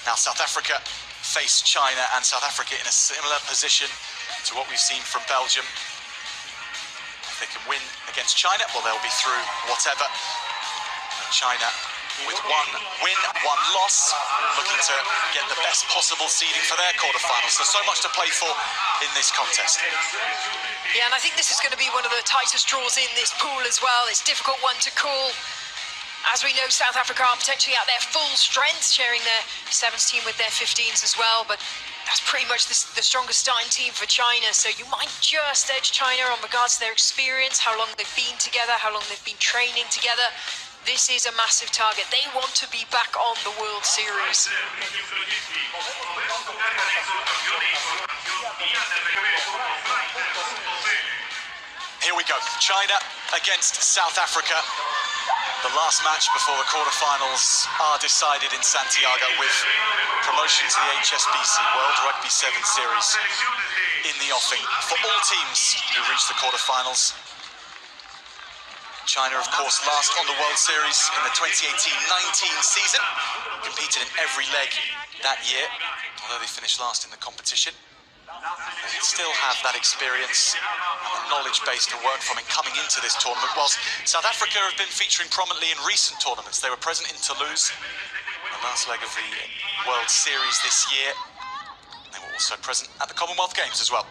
Now South Africa face China, and South Africa in a similar position to what we've seen from Belgium. If they can win against China, well, they'll be through whatever. China with one win, one loss, looking to get the best possible seeding for their quarterfinals. So much to play for in this contest. Yeah, and I think this is going to be one of the tightest draws in this pool as well. It's a difficult one to call. As we know, South Africa are potentially at their full strength, sharing their sevens team with their 15s as well, but that's pretty much the strongest starting team for China, so you might just edge China on regards to their experience, how long they've been together, how long they've been training together. This is a massive target. They want to be back on the World Series. Here we go. China against South Africa. The last match before the quarterfinals are decided in Santiago, with promotion to the HSBC World Rugby 7 Series in the offing for all teams who reach the quarterfinals. China, of course, last on the World Series in the 2018-19 season, competed in every leg that year, although they finished last in the competition. They still have that experience and the knowledge base to work from in coming into this tournament, whilst South Africa have been featuring prominently in recent tournaments. They were present in Toulouse, the last leg of the World Series this year. They were also present at the Commonwealth Games as well.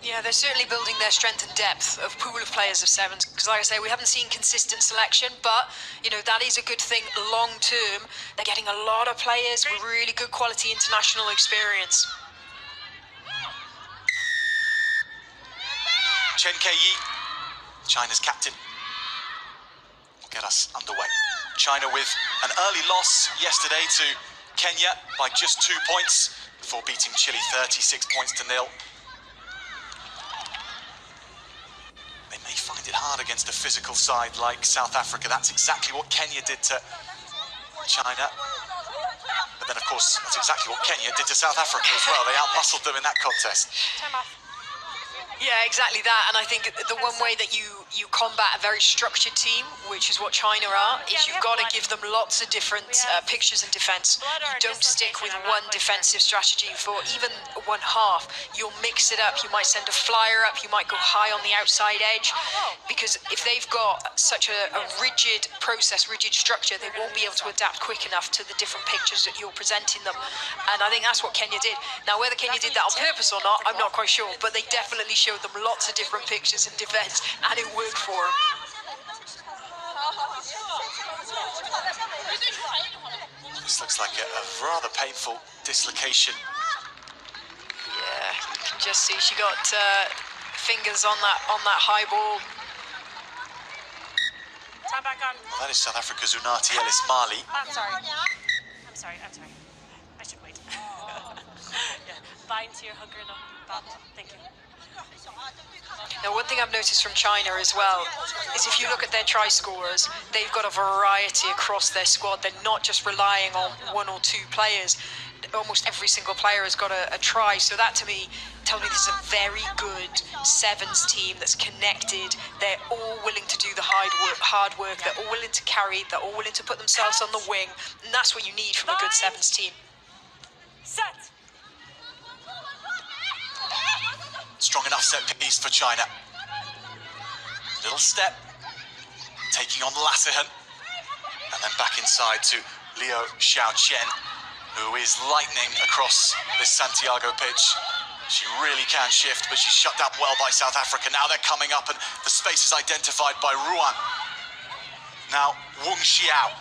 Yeah, they're certainly building their strength and depth of pool of players of sevens, because like I say, we haven't seen consistent selection, but you know, that is a good thing long term. They're getting a lot of players with really good quality international experience. Chen Ke-yi, China's captain, will get us underway. China with an early loss yesterday to Kenya by just 2 points before beating Chile 36 points to 0. They may find it hard against a physical side like South Africa. That's exactly what Kenya did to China. But then, of course, that's exactly what Kenya did to South Africa as well. They out-muscled them in that contest. Time off. Yeah, exactly that. And I think the one way that you combat a very structured team, which is what China are, is you've got to give them lots of different pictures in defence. You don't stick with one defensive strategy for even one half. You'll mix it up. You might send a flyer up. You might go high on the outside edge. Because if they've got such a rigid process, rigid structure, they won't be able to adapt quick enough to the different pictures that you're presenting them. And I think that's what Kenya did. Now, whether Kenya did that on purpose or not, I'm not quite sure. But they definitely showed them lots of different pictures in defence, and it worked for them. This looks like a rather painful dislocation. Yeah, you can just see she got fingers on that high ball. Time back on. Well, that is South Africa's Unati Ellis Mali. I'm sorry. I should wait. Yeah. Bind to your hooker enough. Thank you. Now, one thing I've noticed from China as well is if you look at their try scorers, they've got a variety across their squad. They're not just relying on one or two players. Almost every single player has got a try. So that, to me, tells me this is a very good sevens team that's connected. They're all willing to do the hard work. They're all willing to carry. They're all willing to put themselves on the wing. And that's what you need from a good sevens team. Set. Strong enough set piece for China. Little step, taking on Lassehan, and then back inside to Liu Xiaochen, who is lightning across this Santiago pitch. She really can shift, but she's shut down well by South Africa. Now they're coming up, and the space is identified by Ruan. Now, Wong Xiao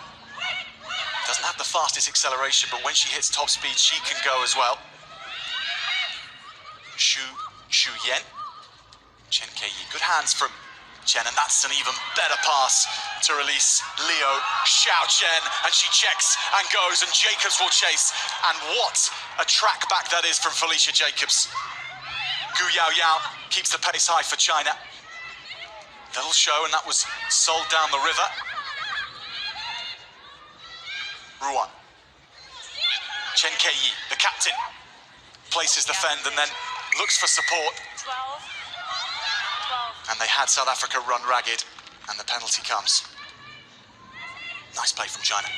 doesn't have the fastest acceleration, but when she hits top speed, she can go as well. Xu Yan, Chen Ke-yi, good hands from Chen, and that's an even better pass to release Liu Xiaochen, and she checks and goes, and Jacobs will chase, and what a track back that is from Felicia Jacobs. Gu Yao Yao keeps the pace high for China. Little show, and that was sold down the river. Ruan, Chen Ke-yi, the captain, places the fend and then looks for support. 12. And they had South Africa run ragged, and the penalty comes. Nice play from China.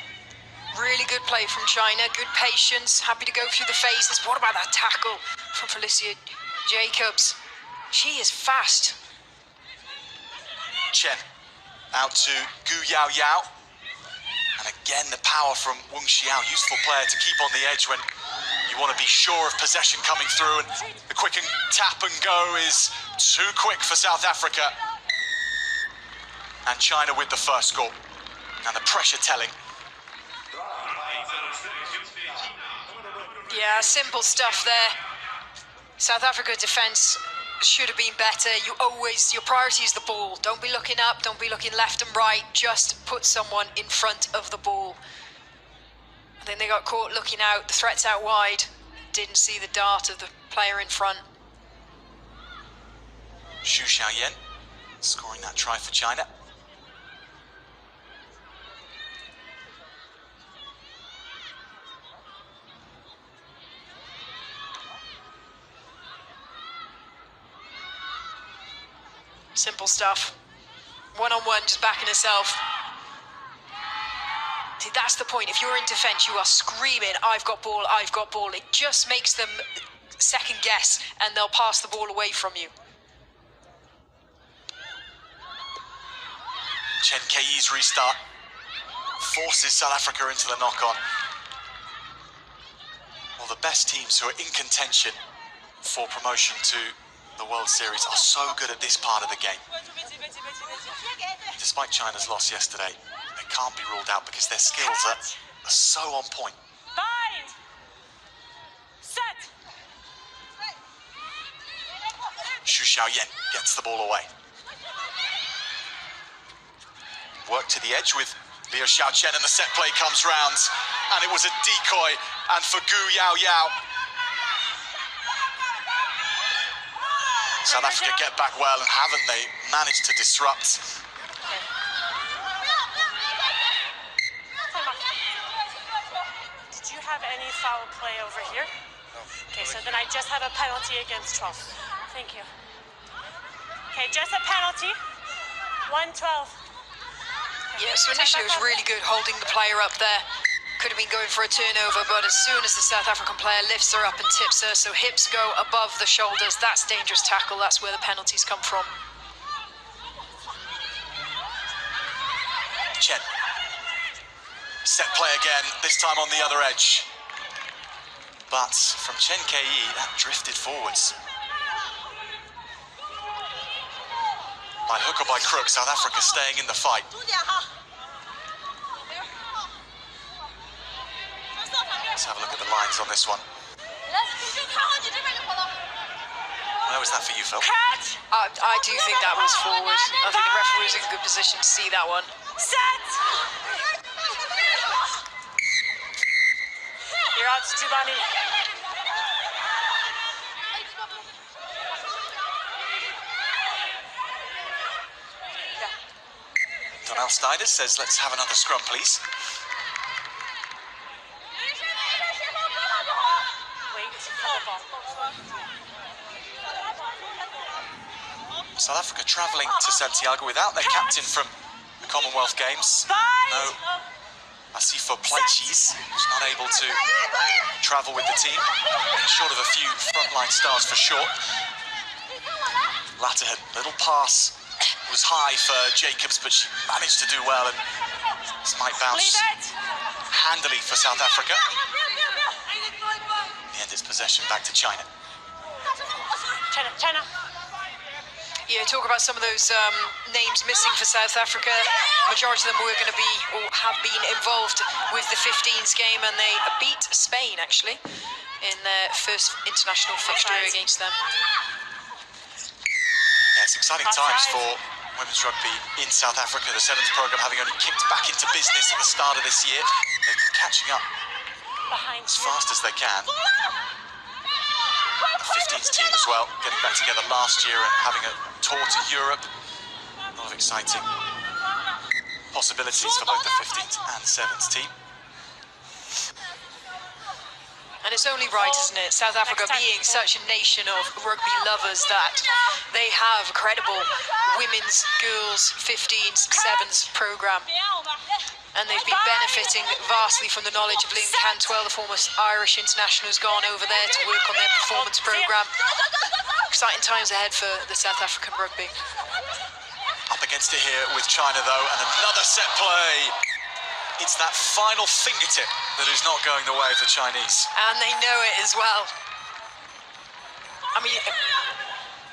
Really good play from China, good patience, happy to go through the phases. What about that tackle from Felicia Jacobs? She is fast. Chen out to Gu Yao Yao. And again, the power from Weng Xiao, useful player to keep on the edge when you want to be sure of possession coming through. And the quick and tap and go is too quick for South Africa. And China with the first goal. And the pressure telling. Yeah, simple stuff there. South Africa defence should have been better. Your priority is the ball. Don't be looking up, don't be looking left and right. Just put someone in front of the ball. I think they got caught looking out. The threat's out wide. Didn't see the dart of the player in front. Xu Xiaoyan scoring that try for China. Simple stuff. One-on-one, just backing herself. See, that's the point. If you're in defence, you are screaming, I've got ball, I've got ball. It just makes them second guess and they'll pass the ball away from you. Chen Kei's restart forces South Africa into the knock-on. Well, the best teams who are in contention for promotion to the World Series are so good at this part of the game. Despite China's loss yesterday, they can't be ruled out because their skills are so on point. Bind. Set. Xu Xiaoyan gets the ball away. Work to the edge with Liu Xiaochen, and the set play comes round. And it was a decoy, and for Gu Yao Yao. South Africa get back well, and haven't they managed to disrupt? Did you have any foul play over here? No. Okay, so then I just have a penalty against 12. Thank you. Okay, just a penalty. 1-12. Yeah, so initially it was really good holding the player up there. Could have been going for a turnover, but as soon as the South African player lifts her up and tips her, so hips go above the shoulders, that's dangerous tackle. That's where the penalties come from. Chen. Set play again, this time on the other edge. But from Chen Kei, that drifted forwards. By hook or by crook, South Africa staying in the fight. Let's have a look at the lines on this one. Where was that for you, Phil? I do think that was forward. I think the referee was in a good position to see that one. Set. You're out, Jubani. Donald Snyder says, let's have another scrum, please. South Africa travelling to Santiago without their captain from the Commonwealth Games. No, Asifo Plaichis, who's not able to travel with the team. Short of a few frontline stars for sure. Latterhead, little pass was high for Jacobs, but she managed to do well, and this might bounce handily for South Africa. In the end, it's possession back to China. China. Yeah, talk about some of those names missing for South Africa. Majority of them were going to be, or have been involved with the 15s game, and they beat Spain, actually, in their first international fixture against them. Yeah, it's exciting times for women's rugby in South Africa. The Sevens programme having only kicked back into business at the start of this year. They've been catching up as fast as they can. The 15s team as well, getting back together last year and having a tour to Europe. A lot of exciting possibilities for both the 15s and 7s team. And it's only right, isn't it? South Africa being such a nation of rugby lovers that they have a credible women's, girls, 15s, 7s programme. And they've been benefiting vastly from the knowledge of Liam Cantwell, the former Irish international who's gone over there to work on their performance programme. Exciting times ahead for the South African rugby. Up against it here with China, though, and another set play. It's that final fingertip that is not going the way of the Chinese. And they know it as well. I mean,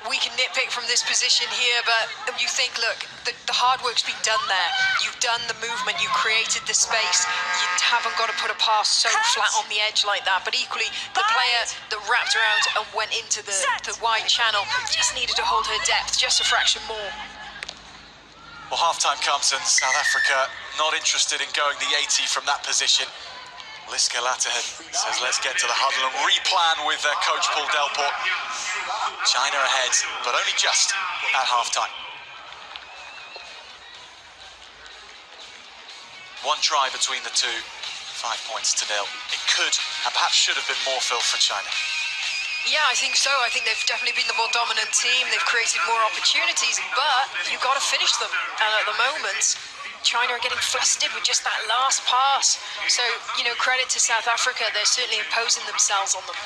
we can nitpick from this position here, but you think, look, the hard work's been done there. You've done the movement, you created the space. You haven't got to put a pass so flat on the edge like that. But equally, the player that wrapped around and went into the wide channel just needed to hold her depth just a fraction more. Well, half-time comes and South Africa not interested in going the 80 from that position. Liske Latterhen says, let's get to the huddle and replan with their coach, Paul Delport. China ahead, but only just at half-time. One try between the two, 5 points to nil. It could and perhaps should have been more, Phil, for China. Yeah, I think so. I think they've definitely been the more dominant team. They've created more opportunities, but you've got to finish them. And at the moment, China are getting flustered with just that last pass. So, you know, credit to South Africa. They're certainly imposing themselves on them.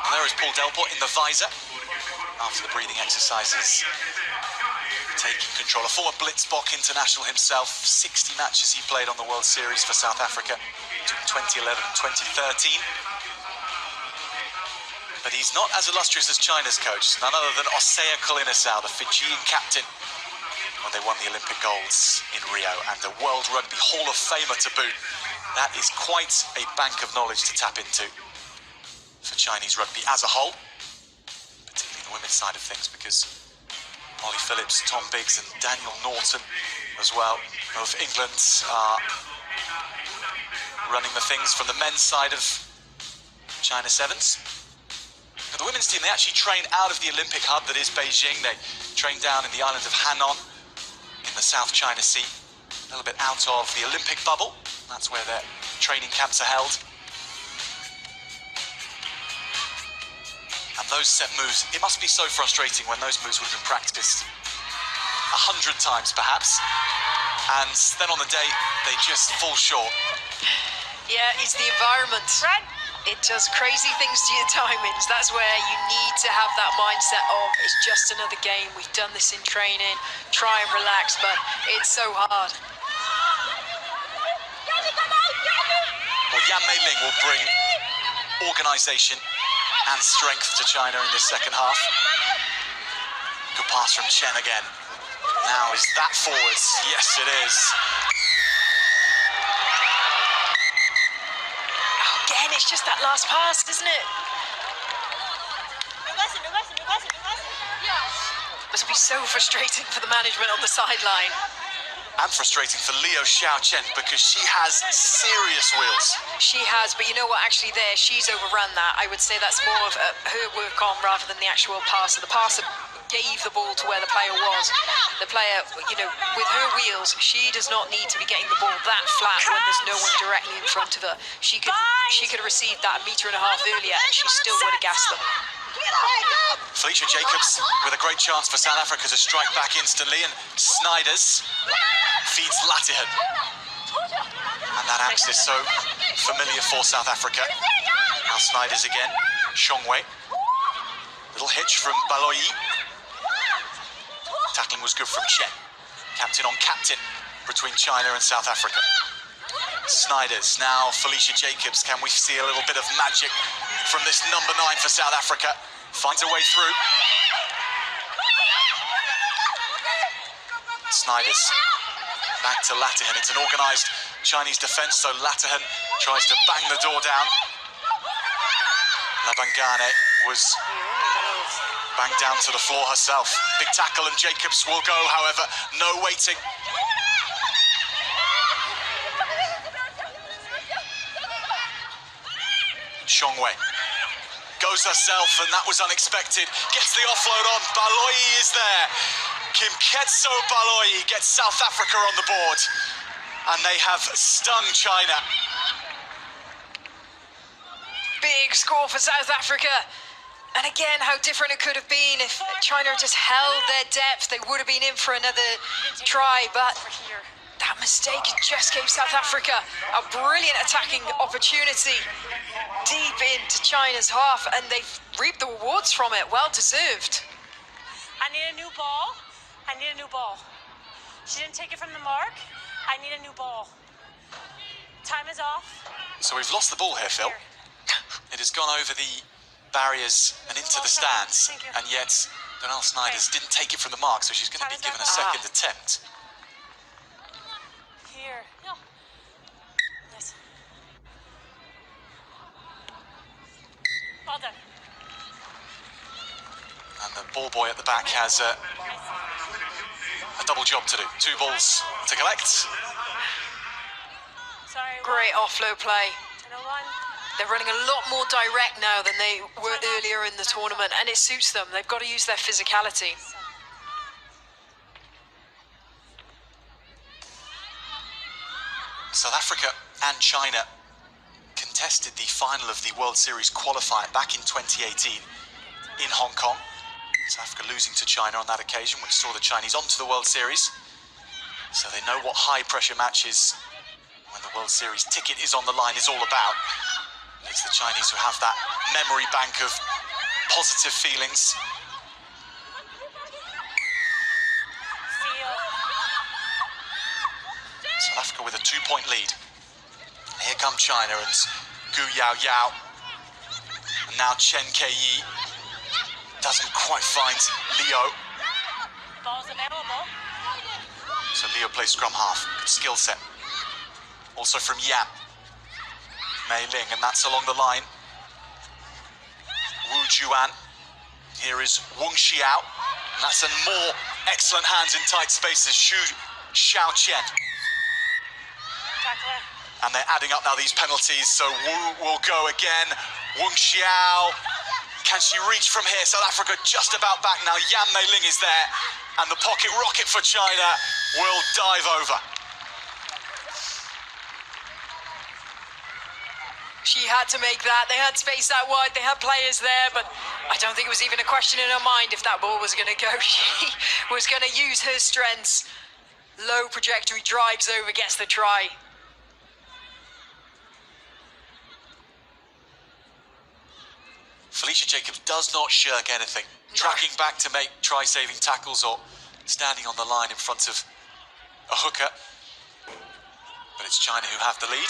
And there is Paul Delport in the visor after the breathing exercises. Taking control, a former Blitzbock international himself. 60 matches he played on the World Series for South Africa between 2011 and 2013. But he's not as illustrious as China's coach, none other than Osea Kolinasau, the Fijian captain, when they won the Olympic golds in Rio, and the World Rugby Hall of Famer to boot. That is quite a bank of knowledge to tap into for Chinese rugby as a whole, particularly the women's side of things, because Ollie Phillips, Tom Biggs and Daniel Norton as well of England are running the things from the men's side of China Sevens. But the women's team, they actually train out of the Olympic hub that is Beijing. They train down in the island of Hainan in the South China Sea, a little bit out of the Olympic bubble. That's where their training camps are held. And those set moves, it must be so frustrating when those moves would have been practiced 100 times perhaps, and then on the day they just fall short. Yeah, it's the environment. It does crazy things to your timings. That's where you need to have that mindset of, it's just another game, we've done this in training, try and relax, but it's so hard. Well, Yan Meiling will bring organisation and strength to China in this second half. Good pass from Chen again. Now is that forwards? Yes, it is. Again, it's just that last pass, isn't it? Must be so frustrating for the management on the sideline. And frustrating for Liu Xiaochen because she has serious wheels. She has, but you know what, actually there, she's overrun that. I would say that's more of her work on rather than the actual passer. The passer gave the ball to where the player was. The player, you know, with her wheels, she does not need to be getting the ball that flat when there's no one directly in front of her. She could have received that 1.5 meters earlier and she still would have gassed them. Felicia Jacobs with a great chance for South Africa to strike back instantly, and Snyders feeds Latterhen. And that axis so familiar for South Africa. Now Snyders again, Shongwei. Little hitch from Baloyi. Tackling was good from Chen. Captain on captain between China and South Africa. Snyders, now Felicia Jacobs. Can we see a little bit of magic from this number 9 for South Africa? Finds a way through. Snyders back to Latterhen. It's an organised Chinese defence, so Latterhen tries to bang the door down. Labangane was banged down to the floor herself. Big tackle and Jacobs will go, however, no waiting. Shongwei goes herself, and that was unexpected. Gets the offload on. Baloyi is there. Kimketso Baloyi gets South Africa on the board, and they have stung China. Big score for South Africa. And again, how different it could have been if China had just held their depth. They would have been in for another try, but that mistake just gave South Africa a brilliant attacking opportunity deep into China's half, and they've reaped the rewards from it. Well deserved. I need a new ball. I need a new ball. She didn't take it from the mark. I need a new ball. Time is off. So we've lost the ball here, Phil. It has gone over the barriers and into the stands, and yet Donald Snyders didn't take it from the mark, so she's going to be given a second attempt. Here. Yes. Well done. And the ball boy at the back has a double job to do. 2 balls to collect. Sorry. Great offload play. 101. They're running a lot more direct now than they were earlier in the tournament, and it suits them. They've got to use their physicality. South Africa and China contested the final of the World Series qualifier back in 2018 in Hong Kong. South Africa losing to China on that occasion, which saw the Chinese onto the World Series. So they know what high-pressure matches when the World Series ticket is on the line is all about. It's the Chinese who have that memory bank of positive feelings. South Africa with a 2-point lead. Here come China and Gu Yao Yao. And now Chen Ke-yi doesn't quite find Leo. Ball's available. So Leo plays scrum half. Good skill set. Also from Yan. Mei Ling, and that's along the line. Wu Juan. Here is Wang Xiao. And that's a more excellent hands in tight spaces. Xu Xiao Chen. And they're adding up now these penalties, so Wu will go again. Wang Xiao. Can she reach from here? South Africa just about back now. Yan Mei Ling is there. And the pocket rocket for China will dive over. She had to make that. They had space that wide. They had players there, but I don't think it was even a question in her mind if that ball was going to go. She was going to use her strengths. Low trajectory, drives over, gets the try. Felicia Jacobs does not shirk anything. Tracking back to make try-saving tackles or standing on the line in front of a hooker. But it's China who have the lead.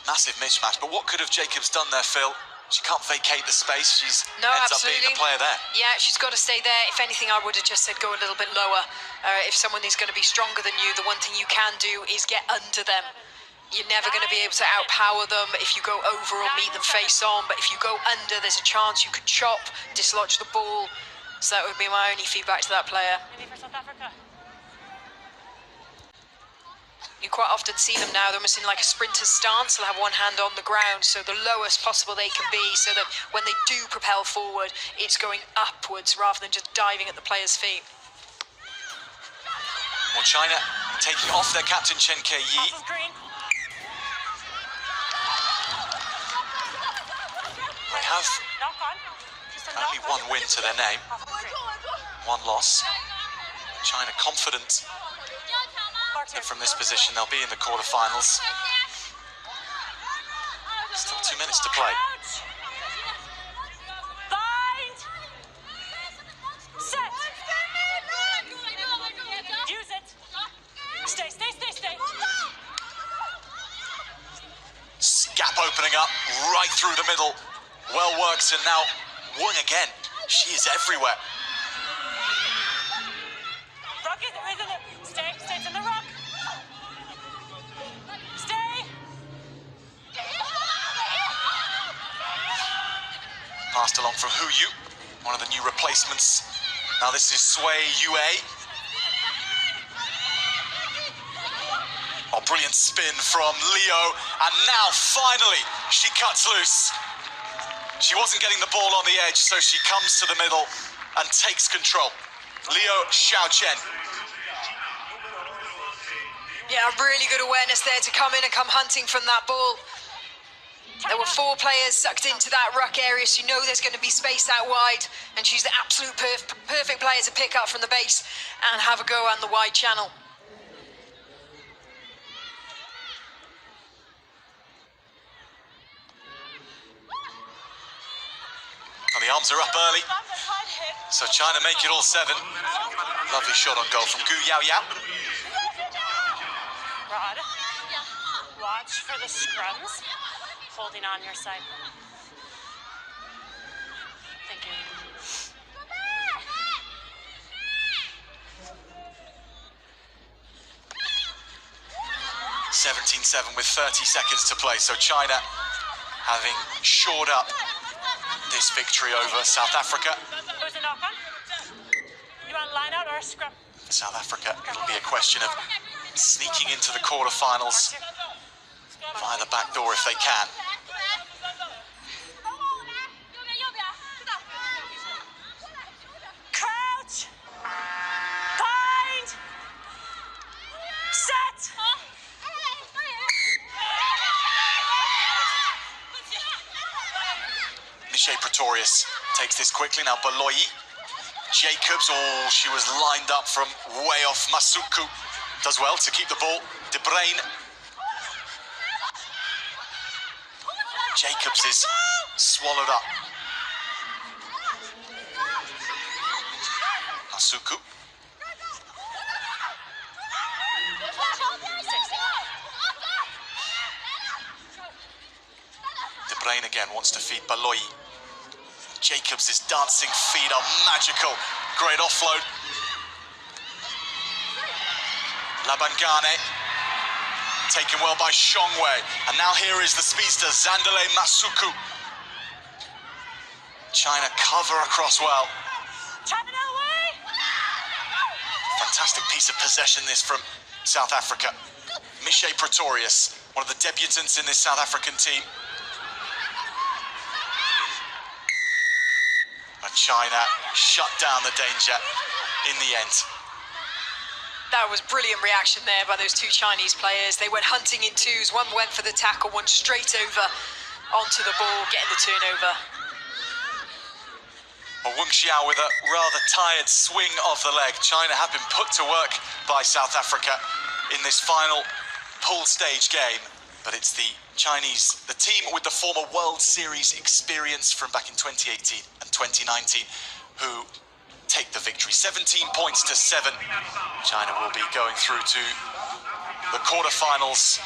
Massive mismatch, but what could have Jacobs done there, Phil? She can't vacate the space. She's ends up being the player there. Yeah, she's got to stay there. If anything, I would have just said go a little bit lower. If someone is going to be stronger than you, the one thing you can do is get under them. You're never going to be able to outpower them if you go over or meet them face on, but if you go under, there's a chance you could chop, dislodge the ball. So that would be my only feedback to that player. For South Africa. You quite often see them now, they're almost in like a sprinter's stance. They'll have one hand on the ground, so the lowest possible they can be, so that when they do propel forward, it's going upwards rather than just diving at the player's feet. Well, China taking off their captain Chen Ke-yi. They have only one win to their name, one loss. China confident that from this position they'll be in the quarterfinals. Still 2 minutes to play. Bind. Set. Use it. Stay. Gap opening up right through the middle. Well worked, and now Wang again. She is everywhere. Rock it, isn't it? Stay in the rock. Stay. Passed along from Hu Yu, one of the new replacements. Now this is Sui Yue. Oh, brilliant spin from Leo, and now finally she cuts loose. She wasn't getting the ball on the edge, so she comes to the middle and takes control. Leo Xiao Chen. Yeah, really good awareness there to come in and come hunting from that ball. There were 4 players sucked into that ruck area, so you know there's going to be space out wide, and she's the absolute perfect player to pick up from the base and have a go on the wide channel. Well, the arms are up early, so China make it all 7. Lovely shot on goal from Gu Yao Yao. Rod, watch for the scrums. Holding on your side. Thank you. 17-7 with 30 seconds to play, so China having shored up this victory over South Africa. It was a knock on. You want a line out or a scrum? For South Africa, it'll be a question of sneaking into the quarterfinals via the back door if they can. Crouch! Bind! Set! Michelle Pretorius takes this quickly. Now Baloyi. Jacobs, oh, she was lined up from way off. Masuku does well to keep the ball. De Bruyne. Jacobs is swallowed up. Masuku. De Bruyne again wants to feed Baloyi. Jacobs' dancing feet are magical. Great offload. Labangane taken well by Shongwei. And now here is the speedster, Zandale Masuku. China cover across well. Fantastic piece of possession this from South Africa. Michelle Pretorius, one of the debutants in this South African team. And China shut down the danger in the end. That was brilliant reaction there by those 2 Chinese players. They went hunting in twos. One went for the tackle, one straight over onto the ball, getting the turnover. Well, Weng Xiao with a rather tired swing of the leg. China have been put to work by South Africa in this final pool stage game. But it's the Chinese, the team with the former World Series experience from back in 2018 and 2019, who take the victory. 17 points to 7. China will be going through to the quarterfinals